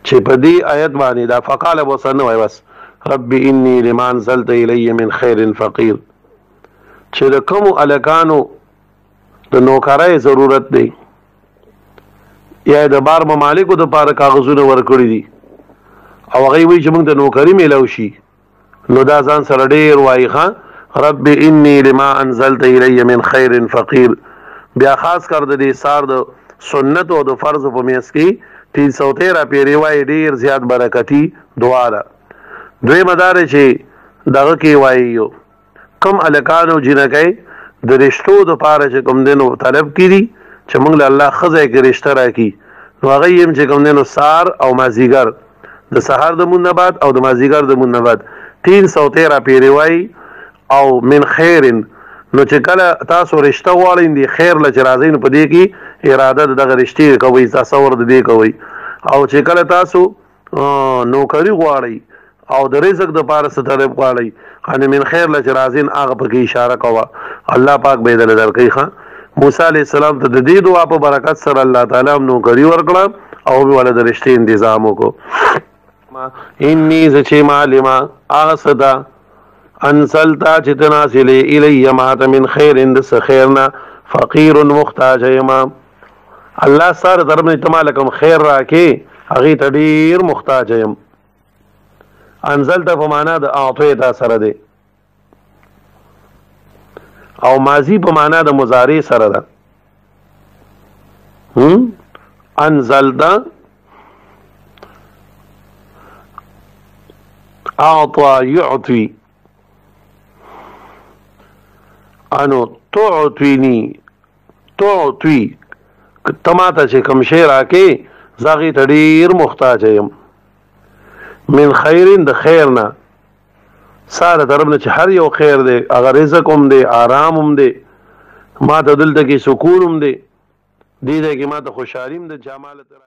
چې په دې آیت باندې دا فقال وسنه وای بس رب انی لما انزلت الی من خیر فقیر چې د کوم الکانو د نوکرای ضرورت دی یا د بار ممالکو د پاره کاغذونه ورکړي دي او هغه وی چې موږ د نوکری میلاو شي نو دا ځان سره ډیر وایي ها رب انی لما انزلت الی من خیر فقیر بیا خاص کر د دې سار د سنت او د فرض په میس کې 313 پیری وای ډیر زیات برکتی دعا ده دوی مدار چې دغه کې وایي کم الکانو جنکای د رشتو د پاره چې کوم دینو طلب کړي چې موږ له الله خزه کې رشتہ راکې نو هغه يم چې کوم دینو سار او مازیګر د سحر د منبات او د مازیګر د منبات 313 پیری وای او من خیر نو چې کله تاسو رشتہ غواړئ د خیر لچ راځي نو په دې کې اراده دغه رشتې کوي تصور د دې کوي او چې کله تاسو نوکری غواړئ او د رزق د پاره ستاره غواړئ ان من خیر لچ راځین هغه په کې اشاره کوه الله پاک به دل درکې ښا موسی علی السلام ته د دې دعا په برکت سره الله تعالی نوکری ورکړه او به ولر رشتې تنظیم وکړو انی ذچ معلما اغصدا انزلتا چې تناسلې الی مات من خیر اند خیرنا فقیر محتاج یما الله سره درم تمالکم خیر راکې هغه تدیر محتاج یم انزلتا په معنا د اعطیتا سره دی او ماضی په معنا د مضارع سره ده انزلتا اعطى يعطي انو تعطيني تعطي تماته چې کوم شی راکې زاغي تدیر محتاج یم من خیرین د خیرنا ساره دربنه چې هر یو خیر دی اگر رزق هم دی آرام هم دی ما ته دلته کې سکون هم دی دې کې ما ته خوشحالیم د جمالت